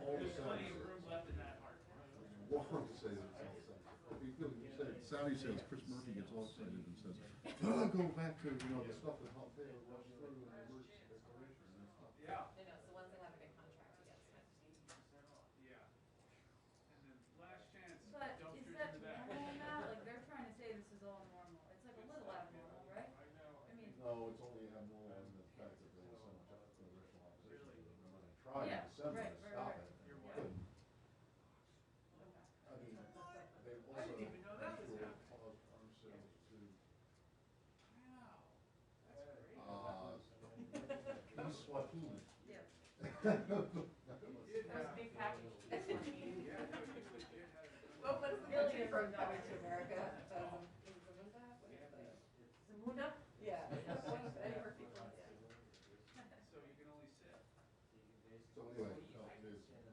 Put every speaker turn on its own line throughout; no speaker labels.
all the
There's plenty
Saudi
of room left in that heart.
want to say that it's all sensitive. You said Saudi says, Chris Murphy gets all excited and says, oh, go back to, the stuff that helped pay rush through in the emergency declaration and stuff.
Yeah.
I know, so once they have a good contract, we get spent.
Yeah. And then last chance,
But
dumpsters
is
in
that
the back.
normal now? Like, they're trying to say this is all normal. It's like a little abnormal, right? I mean,
No, it's only abnormal in the fact that there was so much congressional opposition.
Really?
When they tried
Yeah,
in December
right,
to
right,
stop
right.
it.
You're
and
right.
couldn't.
okay.
I mean, they also
I didn't even know that was
actually
happening.
caused arms sales to,
Wow. That's great.
East Swahili.
Yeah.
He did
That was a
have-
big package.
Yeah, no, he legit had
What was the country from coming to America? Zamunda? What is the? Zamunda? Yeah. Any of our people, yeah.
So you can only sit.
So anyway, no, it is kind of,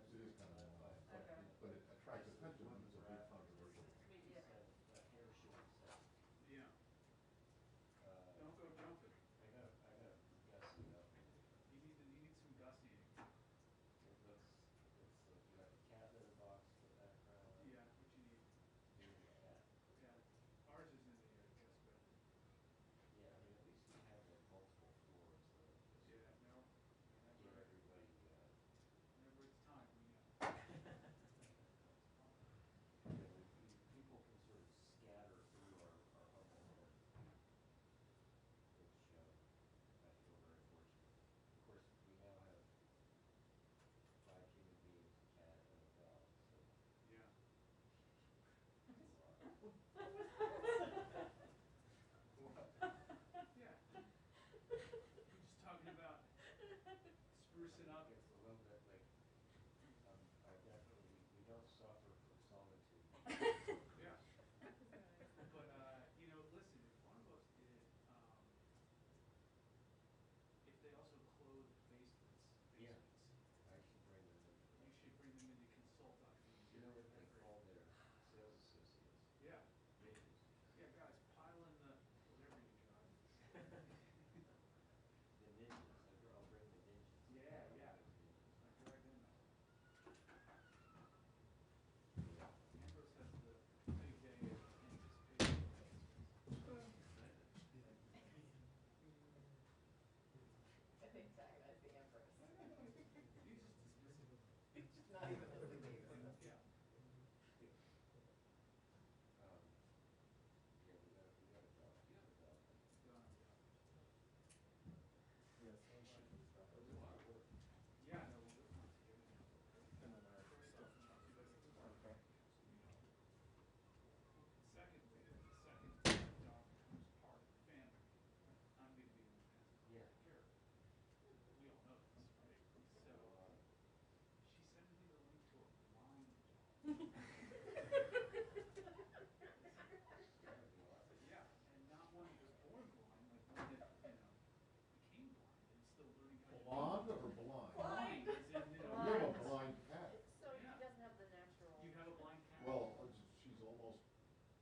Okay.
but it attracts attention when it's a big controversial.
Yeah.
Yeah. Don't go jumping.
I got guessing up.
You need some gussying.
You got the cat litter box in the background.
Yeah, what you need.
Maybe a cat.
Yeah. Ours is in the guest bedroom.
Yeah, I mean, at least we have like multiple floors.
Yeah, no.
Give everybody,
Whenever it's time, we know.
people can sort of scatter through our home, which I feel very fortunate. Of course, we now have 5 human beings, a cat, and a dog, so.
Yeah. Yeah. We're just talking about sprucing up.
It's a little bit like, I definitely, we don't suffer from solitude.
Yeah. But, listen, if one of us did, if they also clothe basements,
Yeah. I should bring them in.
you should bring them in to consult on things.
You know what they call their sales associates?
Yeah.
Ninjas.
Yeah, guys, pile in the, whatever you drive.
The ninjas, I'll bring the ninjas.
Yeah, yeah. I drive in that. Ambrose has the big day of anticipation.
I think antagonize the Empress.
You just dismiss it.
It's just not even listening to you.
Yeah.
Yeah, we got a dog. You have a dog.
Yes, I should.
That's a lot of work.
Yeah, no, we'll go.
And then our stuff. Okay.
Secondly, if the second dog becomes part of the family, I'm gonna be the one that has to
Yeah.
take care of it. We all know this, right? So, she sent me the link to a blind dog. Yeah, and not one that was born blind, like one that, became blind and is still learning how to.
Blonde or blind?
Blind, as in,
You have a blind cat.
So he doesn't have the natural.
You have a blind cat?
Well, she's almost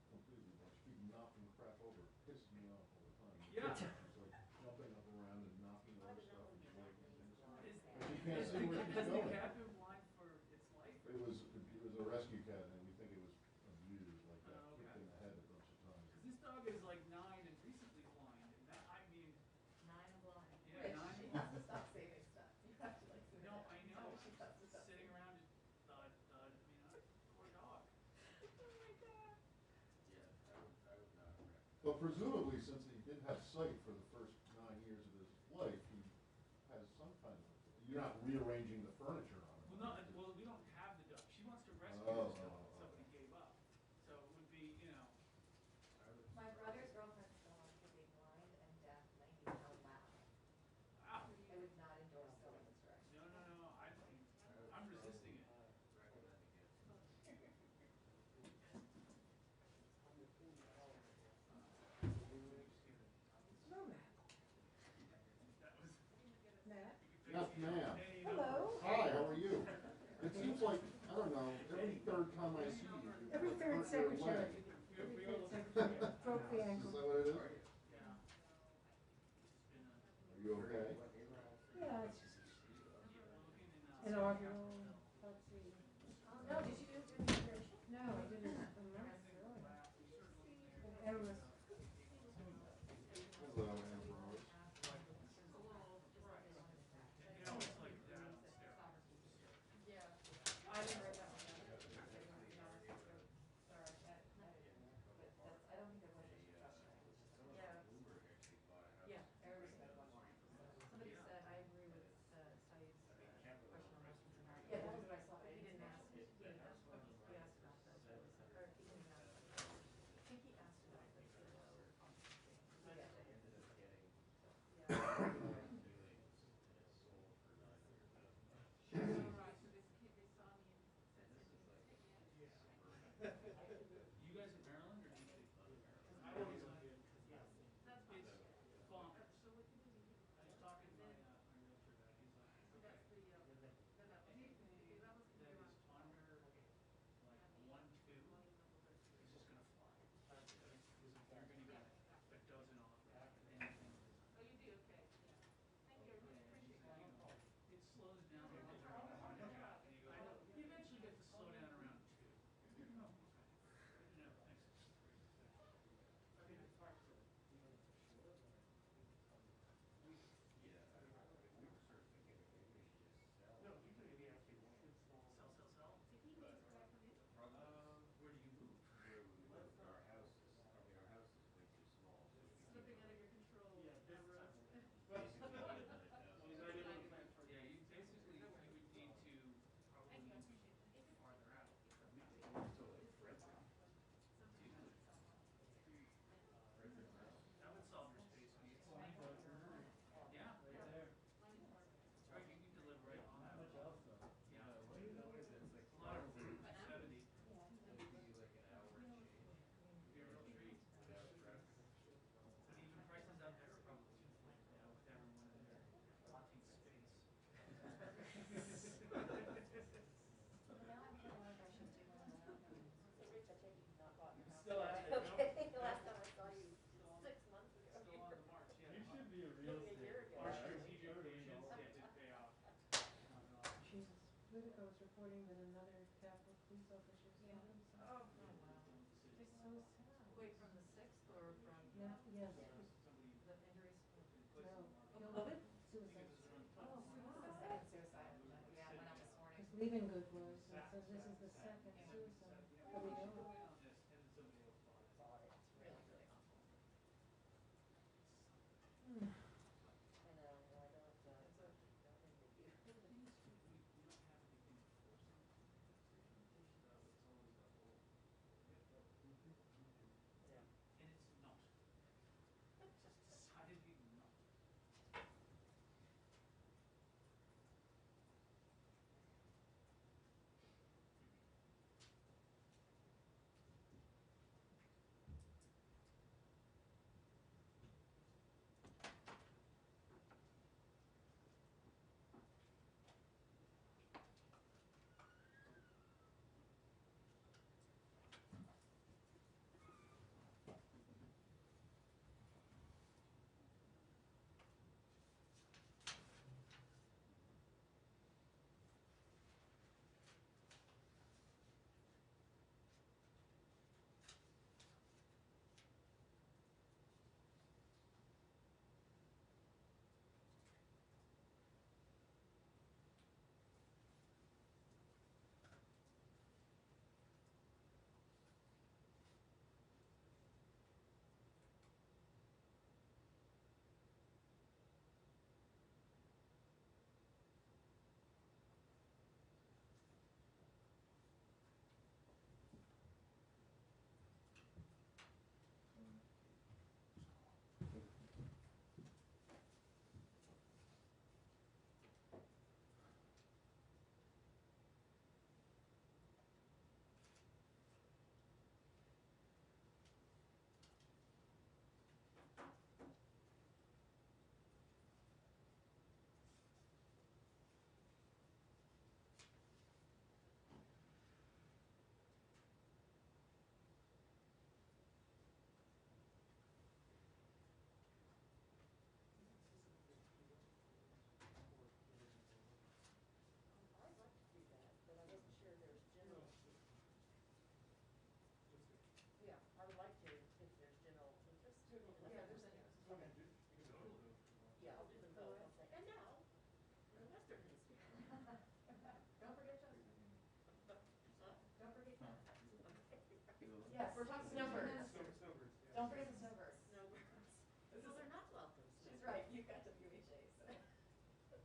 completely blind. She keeps knocking crap over, pissing me off all the time.
Yeah.
She's like jumping up around and knocking over stuff and breaking things.
Is-
But she can't see where she's
Has the
going.
cat been blind for its life?
It was a rescue cat, and we think it was abused like that,
Oh,
kicked
okay.
in the head a bunch of times.
Because this dog is like 9 and recently blind, and that, I mean,
9 and blind.
Yeah,
Wait,
9
she
and
has
blind.
to stop saving stuff. You have to like.
no, I know,
She has to stop
sitting
saving.
around just thud, thud, poor dog.
Oh my God.
Yeah, I would not recommend.
But presumably, since he didn't have sight for the first 9 years of his life, he has some kind of, you're not rearranging the furniture on him.
Well, we don't have the dog. She wants to rescue
Oh,
this dog
oh,
that somebody gave up. So it would be,
I would.
My brother's girlfriend's still on to being blind and deaf, and I hate how loud.
wow.
I would not endorse going this direction.
No, I'm resisting it.
Recommending it.
No, Matt.
That was.
Matt?
Yes, ma'am.
Hey,
Hello.
Hi, how are you? It seems like, I don't know, every third time I see you.
Every third
you're
secretary.
away.
We were looking for you.
Broke the
Is
ankle.
that what it is?
Yeah. It's been
Are you okay?
Yeah, it's just
we're looking in,
inaugural. That's Politico was reporting that another Capitol police officer shot himself.
Oh, wow.
It's so sad.
Wait, from the 6th or from?
Yeah, yes.
The injuries?
No,
Oh, COVID?
suicide.
Oh, suicide. Second suicide. Yeah, it went out this morning.
Because Leaving Good was, and so this is the second suicide that we know of.
It's really, really awful.
Hmm.
I know, well, I don't envy you. Yeah.
And it's not. Just decidedly not.
I'd like to do that, but I wasn't sure if there's general. Yeah, I would like to, if there's general interest. Yeah, there's interest. Okay. Yeah, I'll do them both. I'll say, and now, in the Western Hemisphere. Don't forget Justin. Don't forget Ken. Yes, we're talking snowbirds. Don't forget the snowbirds. Snowbirds. Well, they're not welcome. She's right, you got WHA, so. I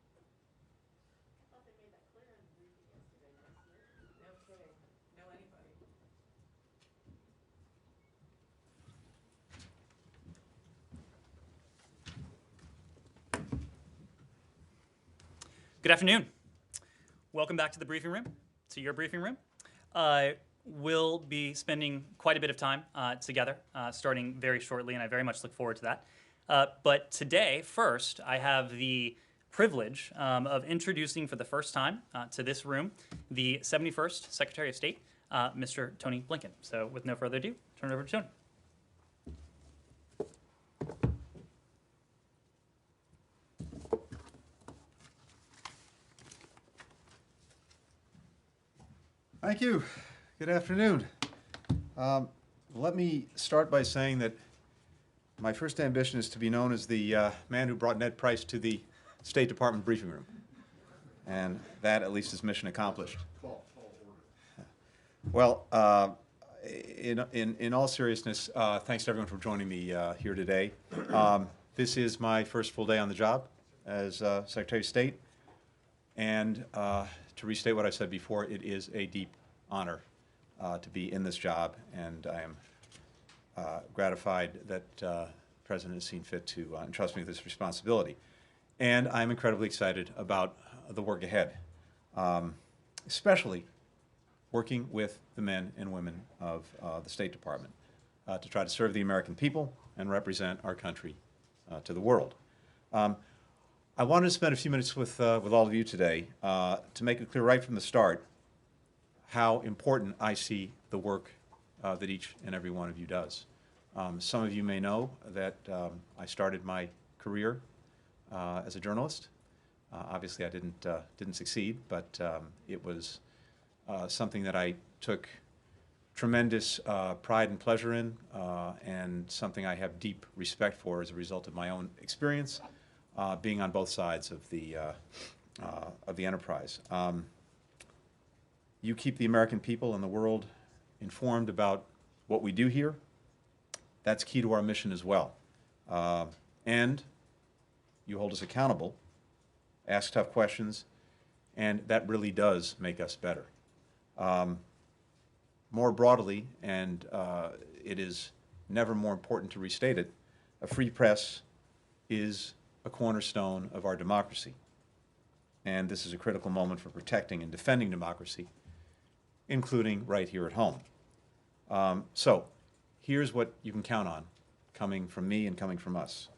thought they made that clear in the briefing yesterday, next year. No kidding. Know anybody.
Good afternoon. Welcome back to the briefing room, to your briefing room. We'll be spending quite a bit of time together, starting very shortly, and I very much look forward to that. But today, first, I have the privilege of introducing for the first time to this room the 71st Secretary of State, Mr. Tony Blinken. So with no further ado, turn it over to Tony.
Thank you. Good afternoon. Let me start by saying that my first ambition is to be known as the man who brought Ned Price to the State Department briefing room. And that, at least, is mission accomplished. Well, in all seriousness, thanks to everyone for joining me here today. This is my first full day on the job as Secretary of State. And to restate what I said before, it is a deep honor to be in this job, and I am gratified that the President has seen fit to entrust me with this responsibility. And I'm incredibly excited about the work ahead, especially working with the men and women of the State Department to try to serve the American people and represent our country to the world. I wanted to spend a few minutes with all of you today to make it clear right from the start how important I see the work that each and every one of you does. Some of you may know that I started my career as a journalist. Obviously, I didn't succeed, but it was something that I took tremendous pride and pleasure in, and something I have deep respect for as a result of my own experience, being on both sides of the enterprise. You keep the American people and the world informed about what we do here. That's key to our mission as well. And you hold us accountable, ask tough questions, and that really does make us better. More broadly, and it is never more important to restate it, a free press is a cornerstone of our democracy. And this is a critical moment for protecting and defending democracy, including right here at home. So here's what you can count on coming from me and coming from us.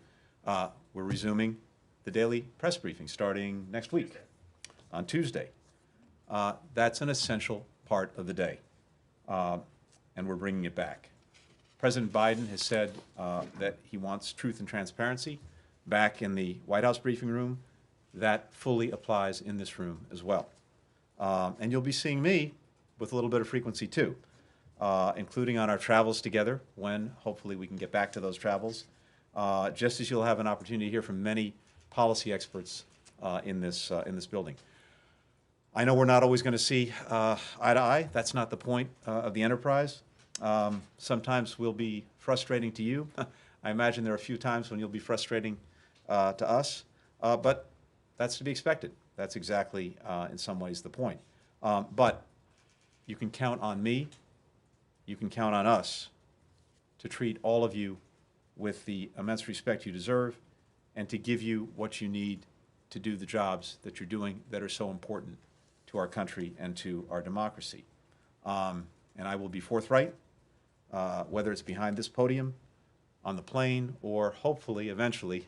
We're resuming the daily press briefing starting next week on Tuesday. That's an essential part of the day, and we're bringing it back. President Biden has said that he wants truth and transparency back in the White House briefing room. That fully applies in this room as well. And you'll be seeing me with a little bit of frequency too, including on our travels together when hopefully we can get back to those travels, just as you'll have an opportunity to hear from many policy experts in this building. I know we're not always going to see eye to eye. That's not the point of the enterprise. Sometimes we'll be frustrating to you. I imagine there are a few times when you'll be frustrating to us, but that's to be expected. That's exactly, in some ways, the point. But you can count on me, you can count on us to treat all of you with the immense respect you deserve and to give you what you need to do the jobs that you're doing that are so important to our country and to our democracy. And I will be forthright, whether it's behind this podium, on the plane, or hopefully, eventually,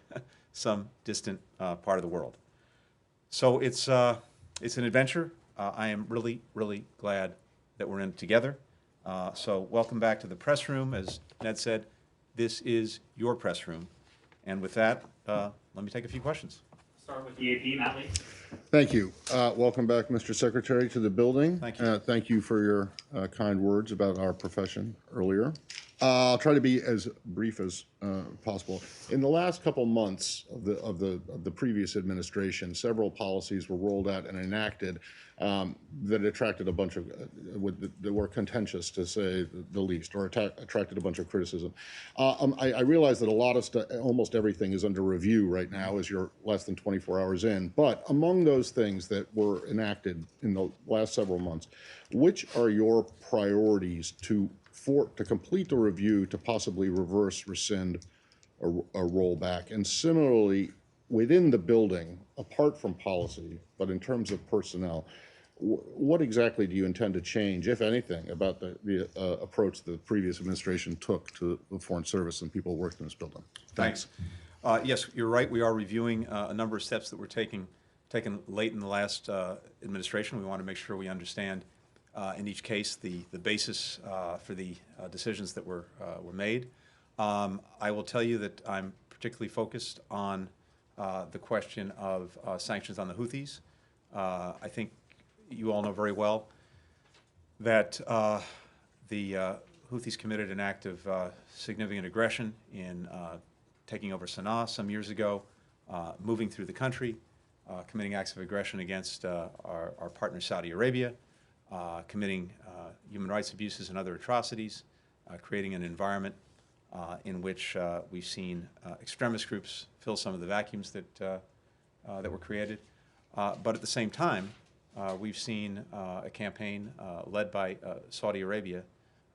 some distant part of the world. So it's an adventure. I am really, really glad that we're in it together. So welcome back to the press room. As Ned said, this is your press room. And with that, let me take a few questions.
Start with the AP, Matt Lee.
Thank you. Welcome back, Mr. Secretary, to the building.
Thank you.
Thank you for your kind words about our profession earlier. I'll try to be as brief as possible. In the last couple months of the previous administration, several policies were rolled out and enacted that attracted a bunch of that were contentious, to say the least, or attracted a bunch of criticism. I realize that a lot of almost everything is under review right now, as you're less than 24 hours in. But among those things that were enacted in the last several months, which are your priorities to complete the review, to possibly reverse, rescind, or roll back? And similarly, within the building, apart from policy, but in terms of personnel, what exactly do you intend to change, if anything, about the approach the previous administration took to the Foreign Service and people who worked in this building?
Thanks. Yes, you're right. We are reviewing a number of steps that were taken late in the last administration. We want to make sure we understand in each case the basis for the decisions that were made. I will tell you that I'm particularly focused on the question of sanctions on the Houthis. I think you all know very well that the Houthis committed an act of significant aggression in taking over Sana'a some years ago, moving through the country, committing acts of aggression against our partner Saudi Arabia, committing human rights abuses and other atrocities, creating an environment in which we've seen extremist groups fill some of the vacuums that were created. But at the same time, we've seen a campaign led by Saudi Arabia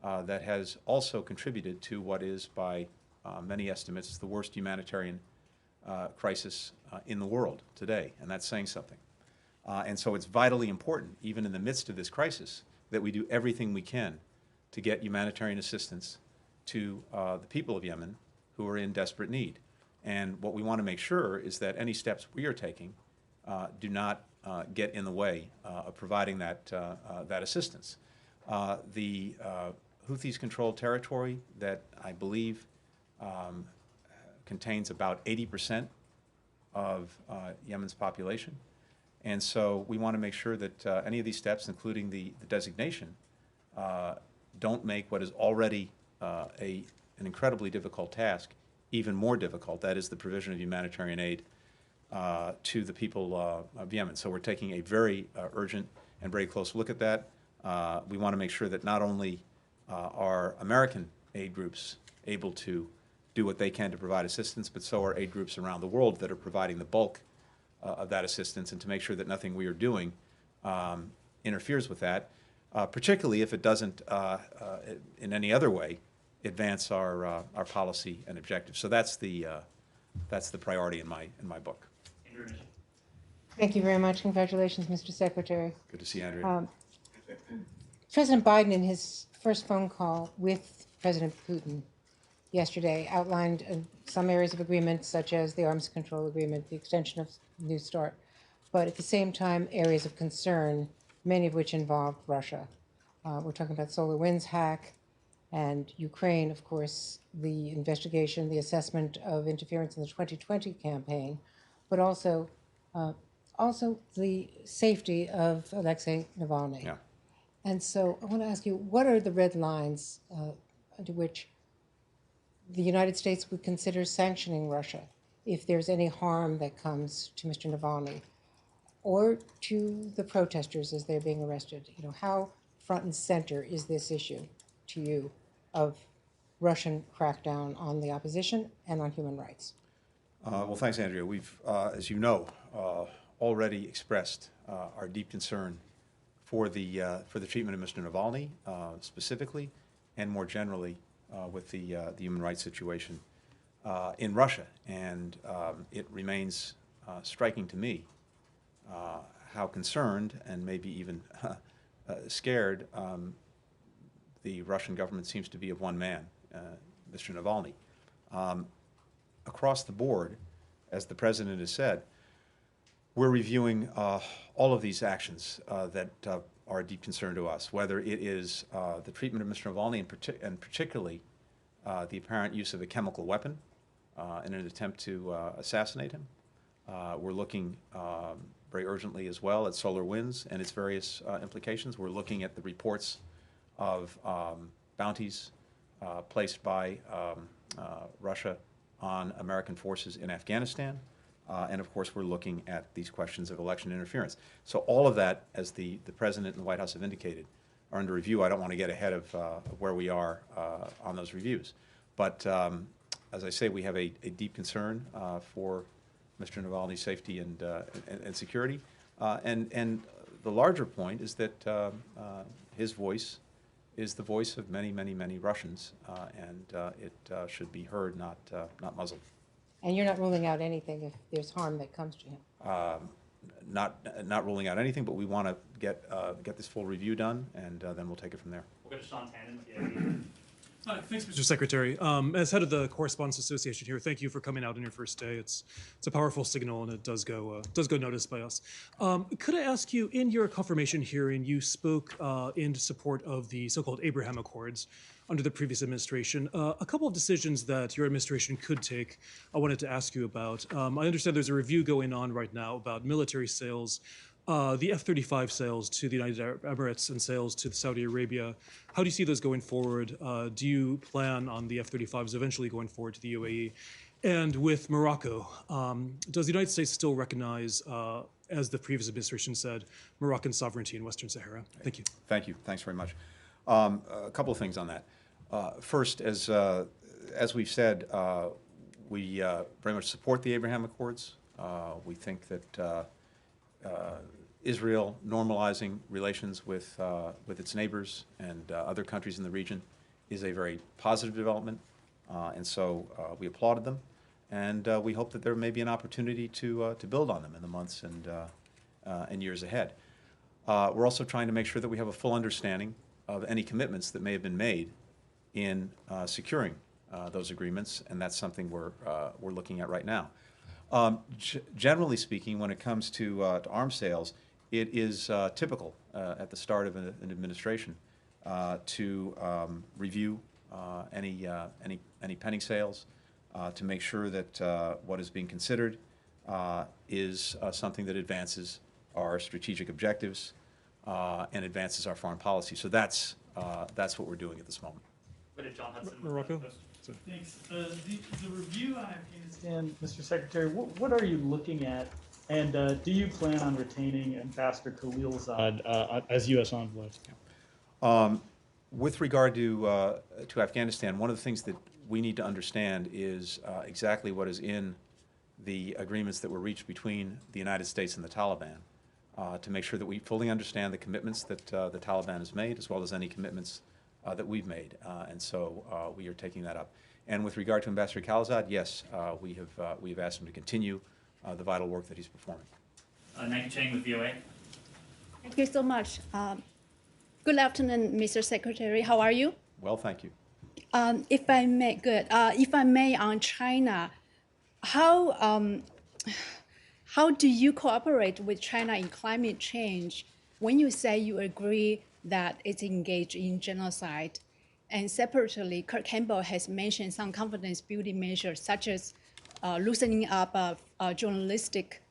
that has also contributed to what is, by many estimates, the worst humanitarian crisis in the world today, and that's saying something. And so it's vitally important, even in the midst of this crisis, that we do everything we can to get humanitarian assistance to the people of Yemen who are in desperate need. And what we want to make sure is that any steps we are taking do not get in the way of providing that assistance. The Houthis-controlled territory that I believe contains about 80% of Yemen's population. And so we want to make sure that any of these steps, including the designation, don't make what is already an incredibly difficult task even more difficult. That is the provision of humanitarian aid to the people of Yemen. So we're taking a very urgent and very close look at that. We want to make sure that not only are American aid groups able to do what they can to provide assistance, but so are aid groups around the world that are providing the bulk of that assistance, and to make sure that nothing we are doing interferes with that, particularly if it doesn't in any other way advance our policy and objectives. So that's the priority in my book.
Thank you very much. Congratulations, Mr. Secretary.
Good to see you, Andrea.
President Biden, in his first phone call with President Putin yesterday, outlined some areas of agreement, such as the arms control agreement, the extension of New START, but at the same time, areas of concern, many of which involved Russia. We're talking about SolarWinds hack, and Ukraine, of course, the investigation, the assessment of interference in the 2020 campaign, but also the safety of Alexei Navalny.
Yeah.
And so I want to ask you, what are the red lines under which the United States would consider sanctioning Russia if there's any harm that comes to Mr. Navalny or to the protesters as they're being arrested? You know, how front and center is this issue to you of Russian crackdown on the opposition and on human rights?
Well, thanks, Andrea. We've, as you know, already expressed our deep concern for the treatment of Mr. Navalny specifically, and more generally with the human rights situation in Russia. And it remains striking to me how concerned and maybe even scared the Russian government seems to be of one man, Mr. Navalny. Across the board, as the president has said, we're reviewing all of these actions that are a deep concern to us, whether it is the treatment of Mr. Navalny and particularly the apparent use of a chemical weapon in an attempt to assassinate him. We're looking very urgently as well at SolarWinds and its various implications. We're looking at the reports of bounties placed by Russia on American forces in Afghanistan. And of course, we're looking at these questions of election interference. So all of that, as the President and the White House have indicated, are under review. I don't want to get ahead of where we are on those reviews. But as I say, we have a deep concern for Mr. Navalny's safety and security. And the larger point is that his voice is the voice of many, many, many Russians, and it should be heard, not muzzled.
And you're not ruling out anything if there's harm that comes to him?
Not ruling out anything, but we want to get this full review done, and then we'll take it from there.
We'll go to Sean Tannen.
Thanks, Mr. Secretary. As head of the Correspondents Association here, thank you for coming out on your first day. It's a powerful signal, and it does go noticed by us. Could I ask you, in your confirmation hearing, you spoke in support of the so-called Abraham Accords under the previous administration. A couple of decisions that your administration could take, I wanted to ask you about. I understand there's a review going on right now about military sales, the F-35 sales to the United Arab Emirates and sales to Saudi Arabia. How do you see those going forward? Do you plan on the F-35s eventually going forward to the UAE? And with Morocco, does the United States still recognize, as the previous administration said, Moroccan sovereignty in Western Sahara? Thank you.
Thank you. Thanks very much. A couple of things on that. First, as we've said, we very much support the Abraham Accords. We think that Israel normalizing relations with its neighbors and other countries in the region is a very positive development, and so we applauded them, and we hope that there may be an opportunity to build on them in the months and years ahead. We're also trying to make sure that we have a full understanding of any commitments that may have been made in securing those agreements, and that's something we're looking at right now. Generally speaking, when it comes to arms sales, it is typical at the start of an administration to review any pending sales, to make sure that what is being considered is something that advances our strategic objectives and advances our foreign policy. So that's what we're doing at this moment.
What did John Hudson?
Morocco?
Thanks. The review on Afghanistan, Mr. Secretary, what are you looking at? And do you plan on retaining Ambassador Khalilzad as U.S. envoy?
With regard to Afghanistan, one of the things that we need to understand is exactly what is in the agreements that were reached between the United States and the Taliban to make sure that we fully understand the commitments that the Taliban has made, as well as any commitments that we've made. And so we are taking that up. And with regard to Ambassador Khalilzad, yes, we have asked him to continue the vital work that he's performing.
Nanki Chang with VOA.
Thank you so much. Good afternoon, Mr. Secretary. How are you?
Well, thank you.
If I may, on China, how do you cooperate with China in climate change when you say you agree that it's engaged in genocide? And separately, Kurt Campbell has mentioned some confidence-building measures, such as loosening up journalistic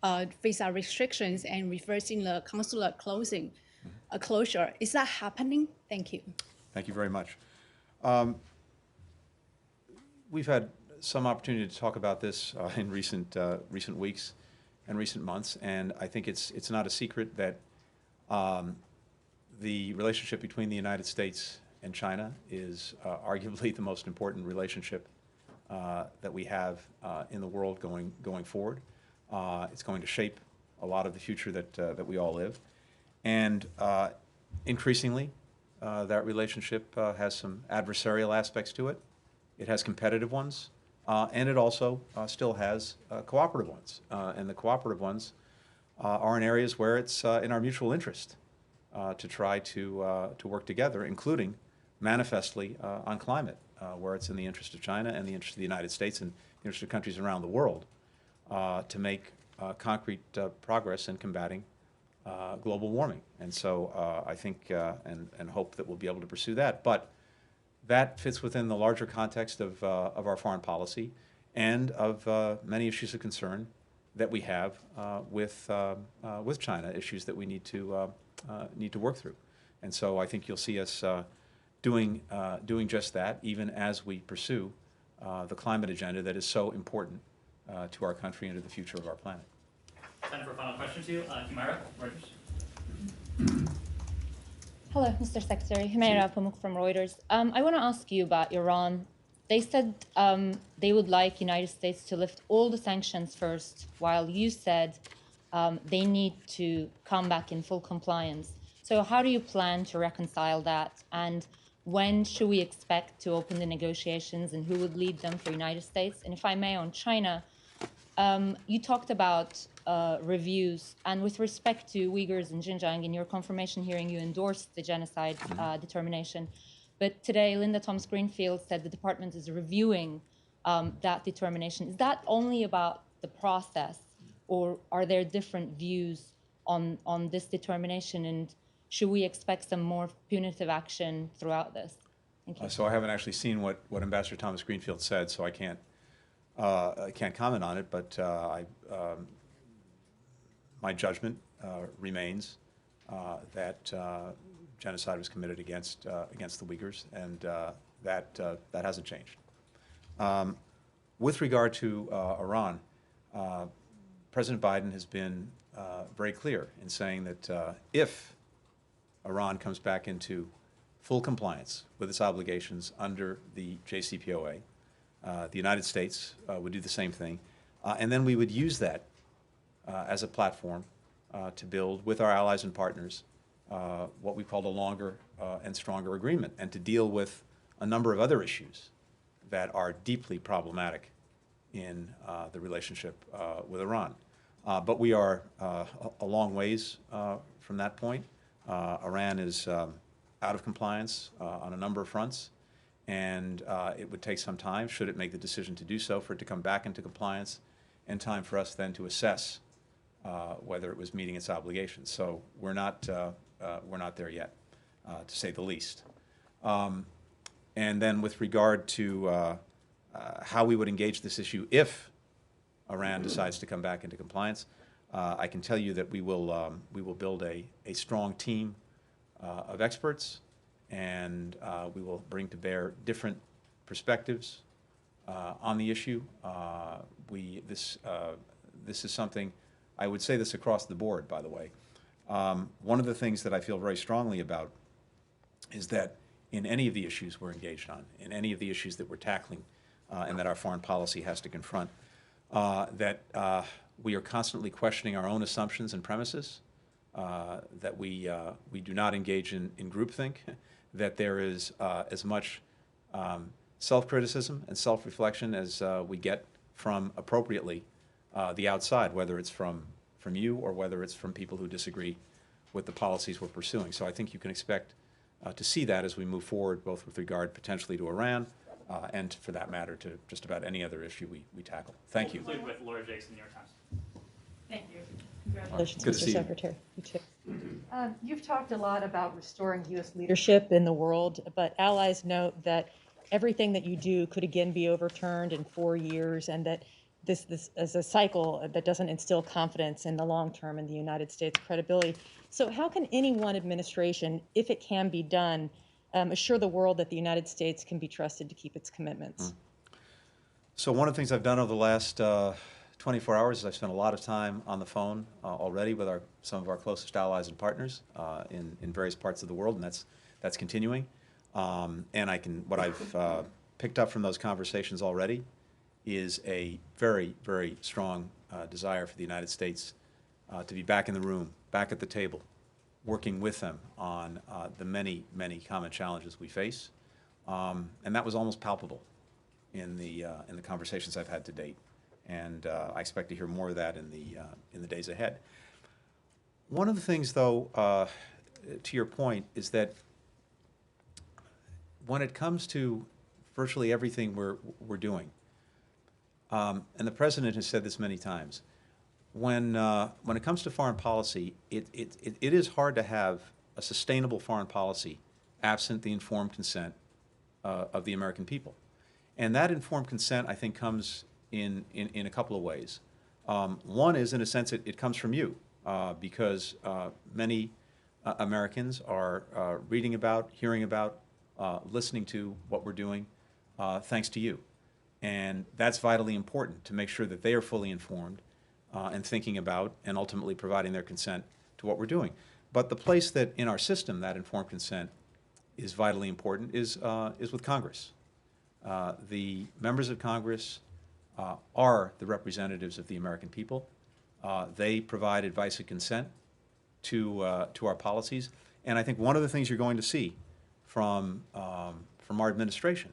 visa restrictions and reversing the consular closure. Is that happening? Thank you.
Thank you very much. We've had some opportunity to talk about this in recent weeks and recent months, and I think it's not a secret that the relationship between the United States and China is arguably the most important relationship that we have in the world going forward. It's going to shape a lot of the future that we all live, and increasingly that relationship has some adversarial aspects to it. It has competitive ones, and it also still has cooperative ones. And the cooperative ones are in areas where it's in our mutual interest to try to work together, including manifestly on climate, where it's in the interest of China and the interest of the United States and the interest of countries around the world to make concrete progress in combating global warming. And so I think and hope that we'll be able to pursue that. But that fits within the larger context of our foreign policy and of many issues of concern that we have with China, issues that we need to work through. And so I think you'll see us doing just that, even as we pursue the climate agenda that is so important to our country and to the future of our planet.
Time for a final question to you, Humaira, Reuters.
Hello, Mr. Secretary. Humaira Pamuk from Reuters. I want to ask you about Iran. They said they would like United States to lift all the sanctions first, while you said they need to come back in full compliance. So how do you plan to reconcile that? And when should we expect to open the negotiations, and who would lead them for United States? And if I may, on China, you talked about reviews, and with respect to Uyghurs and Xinjiang, in your confirmation hearing, you endorsed the genocide determination. But today, Linda Thomas-Greenfield said the department is reviewing that determination. Is that only about the process, or are there different views on this determination? And should we expect some more punitive action throughout this? Thank you.
So I haven't actually seen what Ambassador Thomas-Greenfield said, so I can't comment on it. But my judgment remains that genocide was committed against the Uyghurs, and that hasn't changed. With regard to Iran, President Biden has been very clear in saying that if Iran comes back into full compliance with its obligations under the JCPOA, the United States would do the same thing, and then we would use that as a platform to build with our allies and partners what we call a longer and stronger agreement, and to deal with a number of other issues that are deeply problematic in the relationship with Iran. But we are a long ways from that point. Iran is out of compliance on a number of fronts, and it would take some time, should it make the decision to do so, for it to come back into compliance, and time for us then to assess whether it was meeting its obligations. So we're not there yet, to say the least. And then with regard to how we would engage this issue if Iran decides to come back into compliance. I can tell you that we will build a strong team of experts, and we will bring to bear different perspectives on the issue. This is something, I would say this across the board, by the way. One of the things that I feel very strongly about is that in any of the issues we're engaged on, in any of the issues that we're tackling and that our foreign policy has to confront, that we are constantly questioning our own assumptions and premises, that we do not engage in groupthink, that there is as much self-criticism and self-reflection as we get from, appropriately, the outside, whether it's from you or whether it's from people who disagree with the policies we're pursuing. So I think you can expect to see that as we move forward, both with regard potentially to Iran and, for that matter, to just about any other issue we tackle. Thank you.
We'll conclude with Laura Jakes, New York Times.
Thank you. Congratulations,
Good to
Mr.
see you.
Secretary. You too. You've talked a lot about restoring U.S. leadership in the world, but allies note that everything that you do could again be overturned in 4 years, and that this is a cycle that doesn't instill confidence in the long term in the United States' credibility. So how can any one administration, if it can be done, assure the world that the United States can be trusted to keep its commitments?
So one of the things I've done over the last 24 hours is I've spent a lot of time on the phone already with some of our closest allies and partners in various parts of the world, and that's continuing. And what I've picked up from those conversations already is a very, very strong desire for the United States to be back in the room, back at the table, working with them on the many, many common challenges we face. And that was almost palpable in the conversations I've had to date. And I expect to hear more of that in the days ahead. One of the things, though, to your point, is that when it comes to virtually everything we're doing, and the President has said this many times, when it comes to foreign policy, it is hard to have a sustainable foreign policy absent the informed consent of the American people. And that informed consent, I think, comes in a couple of ways. One is, in a sense, it comes from you, because many Americans are reading about, hearing about, listening to what we're doing, thanks to you. And that's vitally important, to make sure that they are fully informed and thinking about and ultimately providing their consent to what we're doing. But the place that in our system that informed consent is vitally important is with Congress. The members of Congress are the representatives of the American people. They provide advice and consent to our policies. And I think one of the things you're going to see from our administration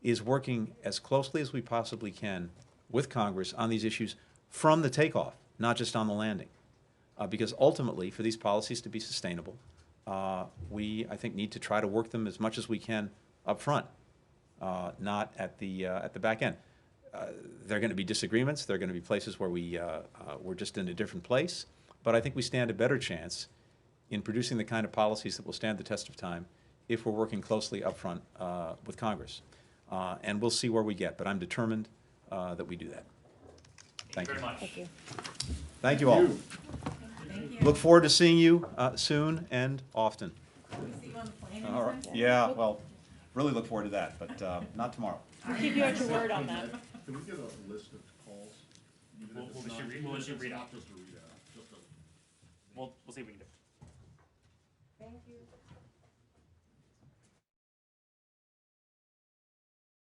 is working as closely as we possibly can with Congress on these issues from the takeoff, not just on the landing. Because ultimately, for these policies to be sustainable, we, I think, need to try to work them as much as we can up front, not at the back end. There are going to be disagreements. There are going to be places where we're just in a different place. But I think we stand a better chance in producing the kind of policies that will stand the test of time if we're working closely up front with Congress. And we'll see where we get. But I'm determined that we do that.
Thank you very much.
Thank you.
Thank you all. Look forward to seeing you soon and often.
See you on the plane
All right. Yeah, well, really look forward to that, but not tomorrow.
We'll keep you at your word on that.
Can we get a list of calls?
We'll issue read out.
Just a readout, just a.
We'll see what we can do.
Thank you.